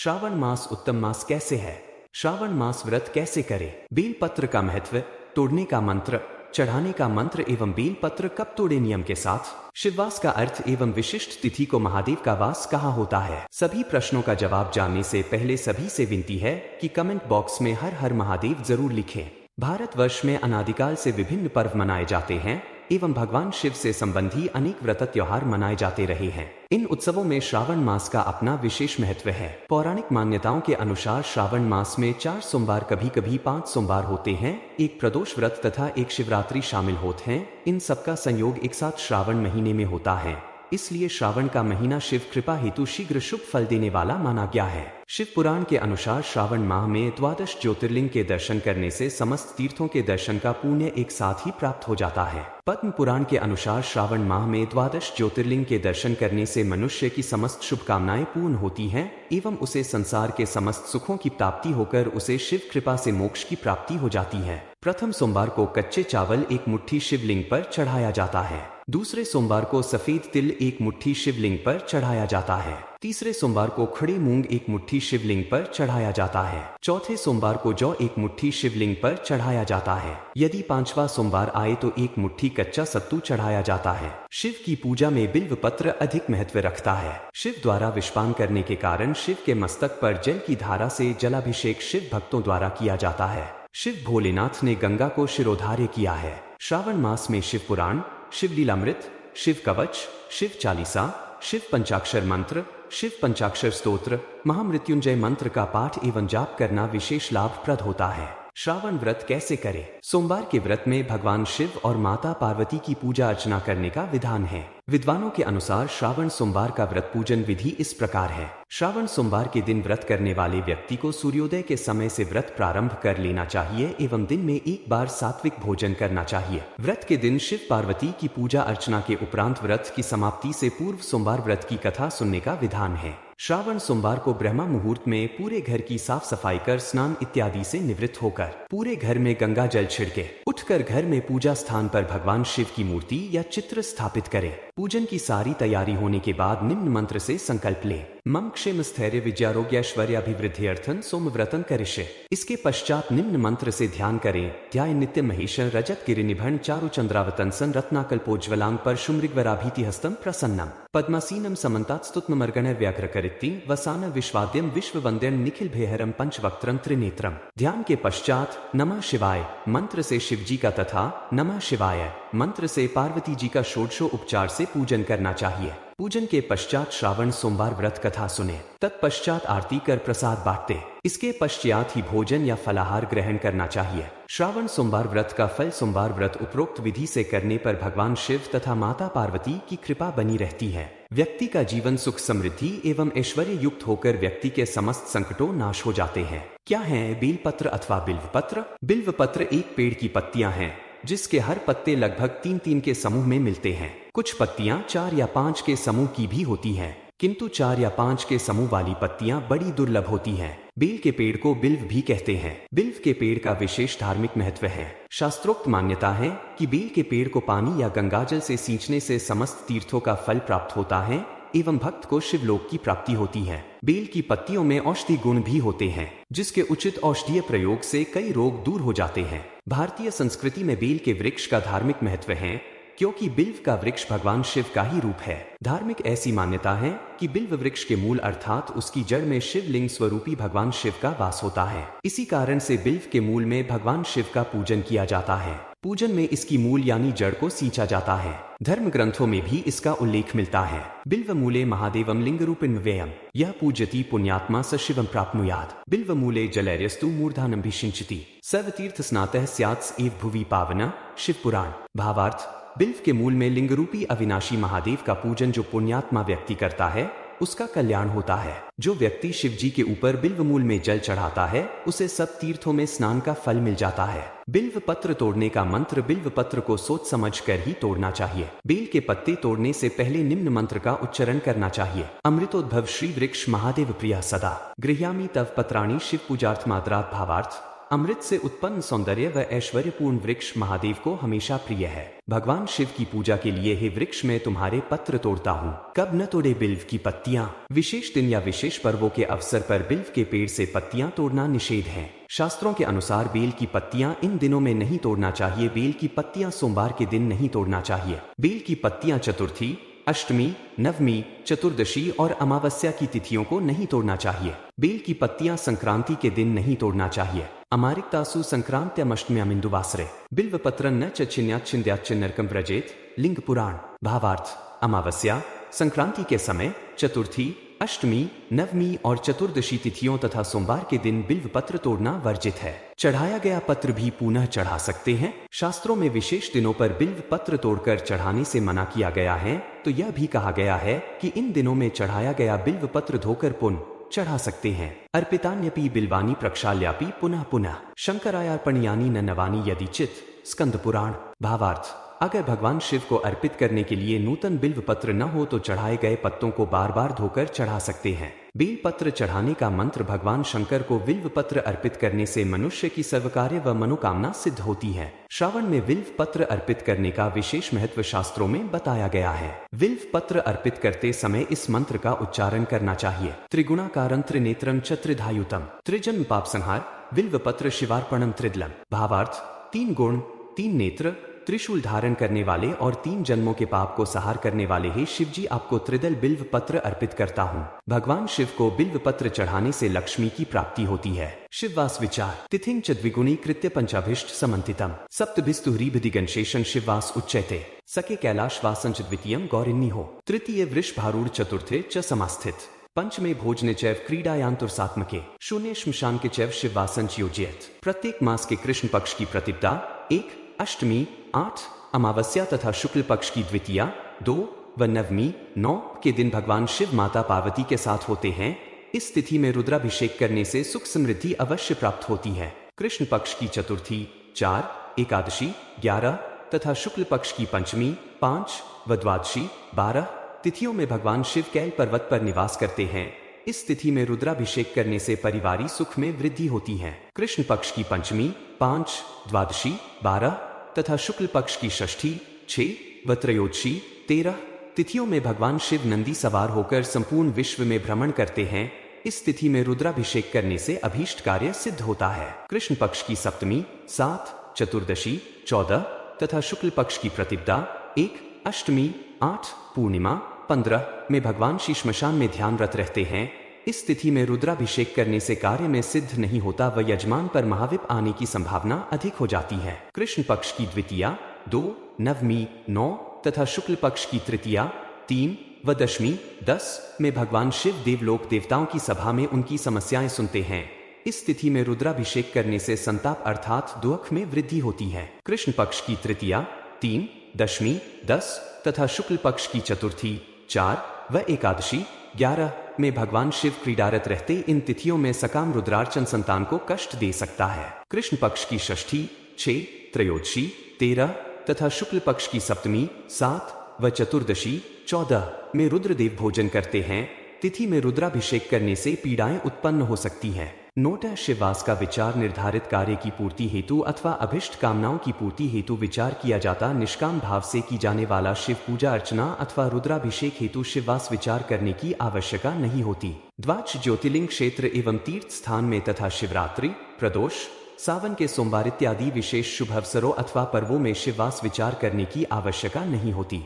श्रावण मास उत्तम मास कैसे है? श्रावण मास व्रत कैसे करें? बेल पत्र का महत्व, तोड़ने का मंत्र, चढ़ाने का मंत्र एवं बेल पत्र कब तोड़े नियम के साथ, शिववास का अर्थ एवं विशिष्ट तिथि को महादेव का वास कहाँ होता है। सभी प्रश्नों का जवाब जानने से पहले सभी से विनती है कि कमेंट बॉक्स में हर हर महादेव जरूर लिखें। भारतवर्ष में अनादिकाल से विभिन्न पर्व मनाए जाते हैं एवं भगवान शिव से संबंधी अनेक व्रत त्योहार मनाए जाते रहे हैं। इन उत्सवों में श्रावण मास का अपना विशेष महत्व है। पौराणिक मान्यताओं के अनुसार श्रावण मास में 4 सोमवार, कभी कभी 5 सोमवार होते हैं, एक प्रदोष व्रत तथा एक शिवरात्रि शामिल होते हैं। इन सबका संयोग एक साथ श्रावण महीने में होता है, इसलिए श्रावण का महीना शिव कृपा हेतु शीघ्र शुभ फल देने वाला माना गया है। शिव पुराण के अनुसार श्रावण माह में 12 ज्योतिर्लिंग के दर्शन करने से समस्त तीर्थों के दर्शन का पुण्य एक साथ ही प्राप्त हो जाता है। पद्म पुराण के अनुसार श्रावण माह में 12 ज्योतिर्लिंग के दर्शन करने से मनुष्य की समस्त शुभकामनाएं पूर्ण होती हैं एवं उसे संसार के समस्त सुखों की प्राप्ति होकर उसे शिव कृपा से मोक्ष की प्राप्ति हो जाती है। प्रथम सोमवार को कच्चे चावल 1 मुट्ठी शिवलिंग पर चढ़ाया जाता है। दूसरे सोमवार को सफेद तिल 1 मुट्ठी शिवलिंग पर चढ़ाया जाता है। तीसरे सोमवार को खड़ी मूंग 1 मुट्ठी शिवलिंग पर चढ़ाया जाता है। चौथे सोमवार को जौ 1 मुट्ठी शिवलिंग पर चढ़ाया जाता है। यदि 5वां सोमवार आए तो 1 मुट्ठी कच्चा सत्तू चढ़ाया जाता है। शिव की पूजा में बिल्व पत्र अधिक महत्व रखता है। शिव द्वारा विषपान करने के कारण शिव के मस्तक पर जल की धारा से जलाभिषेक शिव भक्तों द्वारा किया जाता है। शिव भोलेनाथ ने गंगा को शिरोधार्य किया है। श्रावण मास में शिव पुराण, शिव लीलामृत, शिव कवच, शिव चालीसा, शिव पंचाक्षर मंत्र, शिव पंचाक्षर स्तोत्र, महामृत्युंजय मंत्र का पाठ एवं जाप करना विशेष लाभप्रद होता है। श्रावण व्रत कैसे करें? सोमवार के व्रत में भगवान शिव और माता पार्वती की पूजा अर्चना करने का विधान है। विद्वानों के अनुसार श्रावण सोमवार का व्रत पूजन विधि इस प्रकार है। श्रावण सोमवार के दिन व्रत करने वाले व्यक्ति को सूर्योदय के समय से व्रत प्रारंभ कर लेना चाहिए एवं दिन में एक बार सात्विक भोजन करना चाहिए। व्रत के दिन शिव पार्वती की पूजा अर्चना के उपरांत व्रत की समाप्ति से पूर्व सोमवार व्रत की कथा सुनने का विधान है। श्रावण सोमवार को ब्रह्मा मुहूर्त में पूरे घर की साफ सफाई कर स्नान इत्यादि से निवृत्त होकर पूरे घर में गंगा जल छिड़के उठकर घर में पूजा स्थान पर भगवान शिव की मूर्ति या चित्र स्थापित करें। पूजन की सारी तैयारी होने के बाद निम्न मंत्र से संकल्प ले। मम क्षेम स्थैर्य विद्यारोग्यैश्वर्याभिवृद्ध्यर्थं सोमव्रतं करिष्ये। इसके पश्चात निम्न मंत्र से ध्यान करें। ध्याय नित्य महेशन रजत गिरिनिभं चारु चंद्रावतंसन रत्नाकल्पोज्ज्वलांग परशुमृगवराभीतिहस्तं प्रसन्नम पद्मासीनं समन्तात् स्तुत्मर्गणव्याघ्रकरित्ति वसान विश्वाद्यम विश्ववंद्यं निखिल भेहरम पंचवक्त्रं त्रिनेत्रम। ध्यान के पश्चात नमः शिवाय मंत्र से शिवजी का तथा नमः शिवाय मंत्र से पार्वती जी का षोडशोपचार से पूजन करना चाहिए। पूजन के पश्चात श्रावण सोमवार व्रत कथा सुने, तत्पश्चात आरती कर प्रसाद बांटते। इसके पश्चात ही भोजन या फलाहार ग्रहण करना चाहिए। श्रावण सोमवार व्रत का फल सोमवार व्रत उपरोक्त विधि से करने पर भगवान शिव तथा माता पार्वती की कृपा बनी रहती है। व्यक्ति का जीवन सुख समृद्धि एवं ऐश्वर्य युक्त होकर व्यक्ति के समस्त संकटों नाश हो जाते हैं। क्या है बेल पत्र अथवा बिल्व पत्र? बिल्व पत्र एक पेड़ की पत्तियां हैं जिसके हर पत्ते लगभग 3-3 के समूह में मिलते हैं। कुछ पत्तियां 4 या 5 के समूह की भी होती हैं, किंतु 4 या 5 के समूह वाली पत्तियां बड़ी दुर्लभ होती हैं। बेल के पेड़ को बिल्व भी कहते हैं। बिल्व के पेड़ का विशेष धार्मिक महत्व है। शास्त्रोक्त मान्यता है कि बेल के पेड़ को पानी या गंगाजल से सींचने से समस्त तीर्थों का फल प्राप्त होता है एवं भक्त को शिवलोक की प्राप्ति होती है। बेल की पत्तियों में औषधि गुण भी होते हैं, जिसके उचित औषधीय प्रयोग से कई रोग दूर हो जाते हैं। भारतीय संस्कृति में बेल के वृक्ष का धार्मिक महत्व है, क्योंकि बिल्व का वृक्ष भगवान शिव का ही रूप है। धार्मिक ऐसी मान्यता है कि बिल्व वृक्ष के मूल अर्थात उसकी जड़ में शिवलिंग स्वरूपी भगवान शिव का वास होता है। इसी कारण से बिल्व के मूल में भगवान शिव का पूजन किया जाता है। पूजन में इसकी मूल यानी जड़ को सींचा जाता है। धर्म ग्रंथों में भी इसका उल्लेख मिलता है। बिल्व मूले महादेवम लिंग रूपिण व्ययम यह पूजति पुण्यात्मा स शिवम प्राप्नुयात्। बिल्व मूले जलैर्यस्तु मूर्धानम भिषिंचति सर्वतीर्थ स्नातः स्यात् एव भुवि पावना। शिव पुराण। भावार्थ: बिल्व के मूल में लिंग रूपी अविनाशी महादेव का पूजन जो पुण्यात्मा व्यक्ति करता है उसका कल्याण होता है। जो व्यक्ति शिव जी के ऊपर बिल्व मूल में जल चढ़ाता है उसे सब तीर्थों में स्नान का फल मिल जाता है। बिल्व पत्र तोड़ने का मंत्र: बिल्व पत्र को सोच समझ कर ही तोड़ना चाहिए। बेल के पत्ते तोड़ने से पहले निम्न मंत्र का उच्चारण करना चाहिए। अमृतोद्भव श्री वृक्ष महादेव प्रिया सदा गृह्यामि तव पत्राणि शिव पूजार्थमादरात्। भावार्थ: अमृत से उत्पन्न सौंदर्य व ऐश्वर्यपूर्ण वृक्ष महादेव को हमेशा प्रिय है। भगवान शिव की पूजा के लिए हे वृक्ष मैं तुम्हारे पत्र तोड़ता हूँ, कब न तोड़े बिल्व की पत्तियां। विशेष दिन या विशेष पर्वों के अवसर पर बिल्व के पेड़ से पत्तियां तोड़ना निषेध है। शास्त्रों के अनुसार बेल की पत्तियां इन दिनों में नहीं तोड़ना चाहिए। बेल की पत्तियां सोमवार के दिन नहीं तोड़ना चाहिए। बेल की पत्तियां चतुर्थी, अष्टमी, नवमी, चतुर्दशी और अमावस्या की तिथियों को नहीं तोड़ना चाहिए। बेल की पत्तियां संक्रांति के दिन नहीं तोड़ना चाहिए। अमारिक्तासु संक्रांत्यमष्टम्यामिन्दुवासरे बिल्वपत्र न छिन्याच्छिन्द्याच्छिन्नरकं व्रजेत। लिंग पुराण। भावार्थ। अमावस्या, संक्रांति के समय, चतुर्थी, अष्टमी, नवमी और चतुर्दशी तिथियों तथा सोमवार के दिन बिल्व पत्र तोड़ना वर्जित है। चढ़ाया गया पत्र भी पुनः चढ़ा सकते हैं। शास्त्रों में विशेष दिनों पर बिल्व पत्र तोड़कर चढ़ाने से मना किया गया है, तो यह भी कहा गया है कि इन दिनों में चढ़ाया गया बिल्व पत्र धोकर पुनः चढ़ा सकते हैं। अर्पितान्यपि बिल्वानी प्रक्षाल्यापि पुनः पुनः शंकरायार्पणयानि न नवानि यदि चित। स्कंद पुराण। भावार्थ। अगर भगवान शिव को अर्पित करने के लिए नूतन बिल्व पत्र न हो तो चढ़ाए गए पत्तों को बार बार धोकर चढ़ा सकते हैं। बेल पत्र चढ़ाने का मंत्र भगवान शंकर को बिल्व पत्र अर्पित करने से मनुष्य की सर्वकार्य व मनोकामना सिद्ध होती है। श्रावण में बिल्व पत्र अर्पित करने का विशेष महत्व शास्त्रों में बताया गया है। बिल्व पत्र अर्पित करते समय इस मंत्र का उच्चारण करना चाहिए। त्रिगुणाकारं त्रिनेत्रं च त्रिधायुतम त्रिजन्म पाप संहार बिल्व पत्र शिवार्पणम त्रिदलम। भावार्थ। 3 गुण, 3 नेत्र, त्रिशूल धारण करने वाले और 3 जन्मों के पाप को सहार करने वाले हे शिवजी, आपको त्रिदल बिल्व पत्र अर्पित करता हूँ। भगवान शिव को बिल्व पत्र चढ़ाने से लक्ष्मी की प्राप्ति होती है। शिववास विचार। तिथिं च द्विगुणीकृत्य पंचाभिष्ट समन्वितम सप्तभिस्तु ह्रीभिदिगणशेषं शिववास उच्यते। सके कैलाशवासं च द्वितीयं गौरिन्निहो तृतीय वृषभारूढ़ चतुर्थे च समास्थित पंचमे भोजने चैव क्रीडायांतुर्सात्मके शून्य श्मशान के चैव शिववासंच योजयत। प्रत्येक मास के कृष्ण पक्ष की प्रतिपदा 1, अष्टमी 8, अमावस्या तथा शुक्ल पक्ष की द्वितीया 2 व नवमी 9 के दिन भगवान शिव माता पार्वती के साथ होते हैं। इस तिथि में रुद्राभिषेक करने से सुख समृद्धि अवश्य प्राप्त होती है। कृष्ण पक्ष की चतुर्थी 4, एकादशी 11 तथा शुक्ल पक्ष की पंचमी 5 व द्वादशी 12 तिथियों में भगवान शिव कैल पर्वत पर निवास करते हैं। इस तिथि में रुद्राभिषेक करने से परिवारी सुख में वृद्धि होती है। कृष्ण पक्ष की पंचमी 5, द्वादशी 12 तथा शुक्ल पक्ष की षष्ठी 6 व त्रयोदशी 13 तिथियों में भगवान शिव नंदी सवार होकर संपूर्ण विश्व में भ्रमण करते हैं। इस तिथि में रुद्राभिषेक करने से अभीष्ट कार्य सिद्ध होता है। कृष्ण पक्ष की सप्तमी 7, चतुर्दशी 14 तथा शुक्ल पक्ष की प्रतिपदा 1, अष्टमी 8, पूर्णिमा 15 में भगवान श्री श्मशान में ध्यानरत रहते हैं। इस तिथि में रुद्राभिषेक करने से कार्य में सिद्ध नहीं होता व यजमान पर महाविप आने की संभावना अधिक हो जाती है। कृष्ण पक्ष की द्वितीया 2, नवमी 9 तथा शुक्ल पक्ष की तृतीया 3 व दशमी 10 में भगवान शिव देवलोक देवताओं की सभा में उनकी समस्याएं सुनते हैं। इस तिथि में रुद्राभिषेक करने से संताप अर्थात दुख में वृद्धि होती है। कृष्ण पक्ष की तृतीया 3, दशमी 10 तथा शुक्ल पक्ष की चतुर्थी 4 व एकादशी 11 में भगवान शिव क्रीडारत रहते इन तिथियों में सकाम रुद्रार्चन संतान को कष्ट दे सकता है। कृष्ण पक्ष की षष्ठी 6, त्रयोदशी 13 तथा शुक्ल पक्ष की सप्तमी 7 व चतुर्दशी 14 में रुद्रदेव भोजन करते हैं। तिथि में रुद्राभिषेक करने से पीड़ाएं उत्पन्न हो सकती हैं। नोट है, शिववास का विचार निर्धारित कार्य की पूर्ति हेतु अथवा अभिष्ट कामनाओं की पूर्ति हेतु विचार किया जाता निष्काम भाव से की जाने वाला शिव पूजा अर्चना अथवा रुद्राभिषेक हेतु शिववास विचार करने की आवश्यकता नहीं होती। द्वादश ज्योतिर्लिंग क्षेत्र एवं तीर्थ स्थान में तथा शिवरात्रि, प्रदोष, सावन के सोमवार इत्यादि विशेष शुभ अवसरों अथवा पर्वों में शिववास विचार करने की आवश्यकता नहीं होती।